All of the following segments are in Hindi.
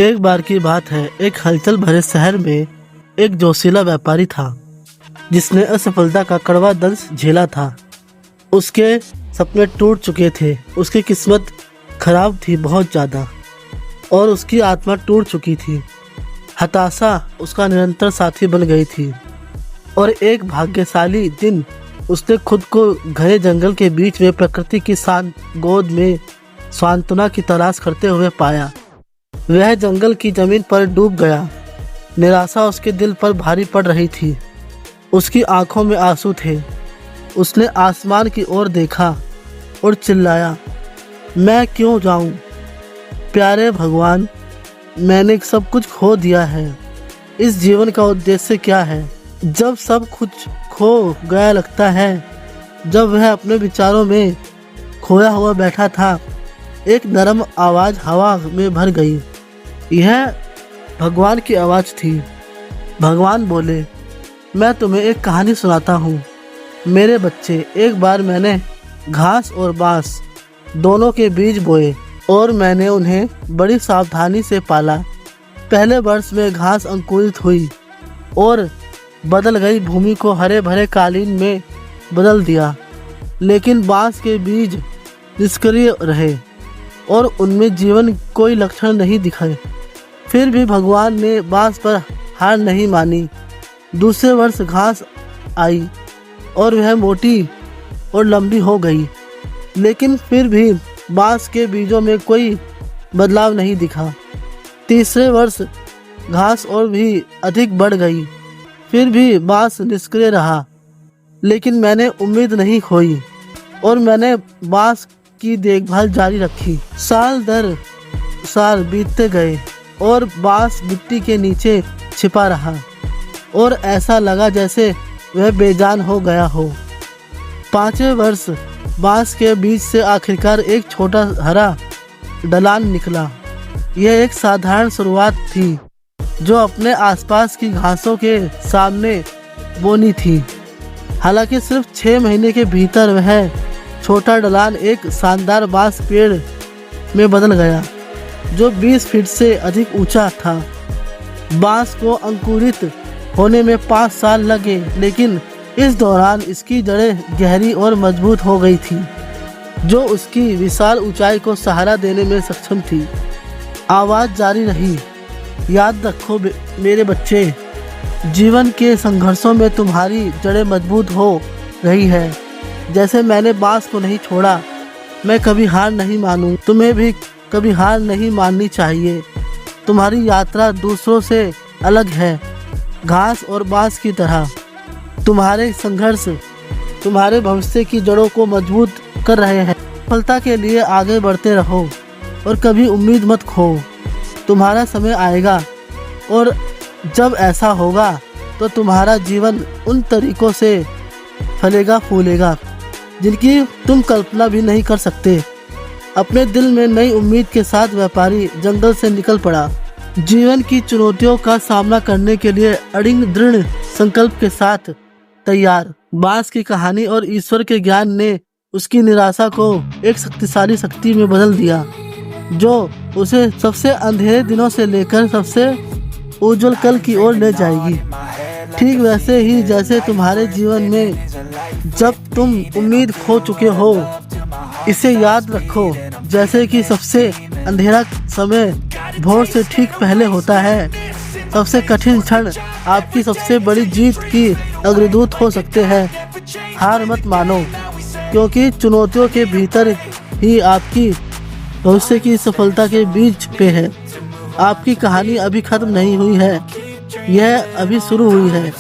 एक बार की बात है, एक हलचल भरे शहर में एक जोशीला व्यापारी था जिसने असफलता का कड़वा दंश झेला था। उसके सपने टूट चुके थे, उसकी किस्मत खराब थी बहुत ज़्यादा और उसकी आत्मा टूट चुकी थी। हताशा उसका निरंतर साथी बन गई थी और एक भाग्यशाली दिन उसने खुद को घने जंगल के बीच में प्रकृति की शांत गोद में सांत्वना की तलाश करते हुए पाया। वह जंगल की जमीन पर डूब गया। निराशा उसके दिल पर भारी पड़ रही थी। उसकी आंखों में आंसू थे। उसने आसमान की ओर देखा और चिल्लाया, मैं क्यों जाऊं? प्यारे भगवान, मैंने सब कुछ खो दिया है। इस जीवन का उद्देश्य क्या है? जब सब कुछ खो गया लगता है, जब वह अपने विचारों में खोया हुआ बैठा था, एक नरम आवाज़ हवा में भर गई। यह भगवान की आवाज़ थी। भगवान बोले, मैं तुम्हें एक कहानी सुनाता हूँ। मेरे बच्चे, एक बार मैंने घास और बांस दोनों के बीज बोए और मैंने उन्हें बड़ी सावधानी से पाला। पहले वर्ष में घास अंकुरित हुई और बदल गई, भूमि को हरे भरे कालीन में बदल दिया। लेकिन बांस के बीज निष्क्रिय रहे और उनमें जीवन कोई लक्षण नहीं दिखाए। फिर भी भगवान ने बांस पर हार नहीं मानी। दूसरे वर्ष घास आई और वह मोटी और लंबी हो गई, लेकिन फिर भी बांस के बीजों में कोई बदलाव नहीं दिखा। तीसरे वर्ष घास और भी अधिक बढ़ गई, फिर भी बांस निष्क्रिय रहा। लेकिन मैंने उम्मीद नहीं खोई और मैंने बांस की देखभाल जारी रखी। साल दर साल बीतते गए और बांस मिट्टी के नीचे छिपा रहा और ऐसा लगा जैसे वह बेजान हो गया हो। पांचवें वर्ष बांस के बीच से आखिरकार एक छोटा हरा ढलान निकला। यह एक साधारण शुरुआत थी जो अपने आसपास की घासों के सामने बोनी थी। हालांकि सिर्फ 6 महीने के भीतर वह छोटा ढलान एक शानदार बांस पेड़ में बदल गया जो 20 फीट से अधिक ऊंचा था। बांस को अंकुरित होने में 5 साल लगे, लेकिन इस दौरान इसकी जड़ें गहरी और मजबूत हो गई थी, जो उसकी विशाल ऊंचाई को सहारा देने में सक्षम थी। आवाज़ जारी रही, याद रखो मेरे बच्चे, जीवन के संघर्षों में तुम्हारी जड़ें मजबूत हो रही है। जैसे मैंने बांस को नहीं छोड़ा, मैं कभी हार नहीं मानूं। तुम्हें भी कभी हार नहीं माननी चाहिए। तुम्हारी यात्रा दूसरों से अलग है। घास और बांस की तरह तुम्हारे संघर्ष तुम्हारे भविष्य की जड़ों को मजबूत कर रहे हैं। सफलता के लिए आगे बढ़ते रहो और कभी उम्मीद मत खो। तुम्हारा समय आएगा और जब ऐसा होगा तो तुम्हारा जीवन उन तरीकों से फलेगा फूलेगा जिनकी तुम कल्पना भी नहीं कर सकते। अपने दिल में नई उम्मीद के साथ व्यापारी जंगल से निकल पड़ा, जीवन की चुनौतियों का सामना करने के लिए अड़िग दृढ़ संकल्प के साथ तैयार। बांस की कहानी और ईश्वर के ज्ञान ने उसकी निराशा को एक शक्तिशाली शक्ति में बदल दिया, जो उसे सबसे अंधेरे दिनों से लेकर सबसे उज्जवल कल की ओर ले जाएगी। ठीक वैसे ही जैसे तुम्हारे जीवन में जब तुम उम्मीद खो चुके हो, इसे याद रखो, जैसे कि सबसे अंधेरा समय भोर से ठीक पहले होता है। सबसे कठिन क्षण आपकी सबसे बड़ी जीत की अग्रदूत हो सकते हैं। हार मत मानो, क्योंकि चुनौतियों के भीतर ही आपकी भविष्य की सफलता के बीज पे है। आपकी कहानी अभी खत्म नहीं हुई है, यह अभी शुरू हुई है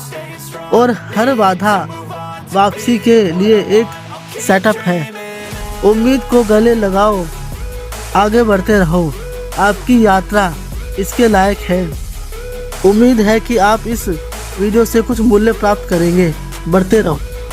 और हर बाधा वापसी के लिए एक सेटअप है। उम्मीद को गले लगाओ, आगे बढ़ते रहो। आपकी यात्रा इसके लायक है। उम्मीद है कि आप इस वीडियो से कुछ मूल्य प्राप्त करेंगे। बढ़ते रहो।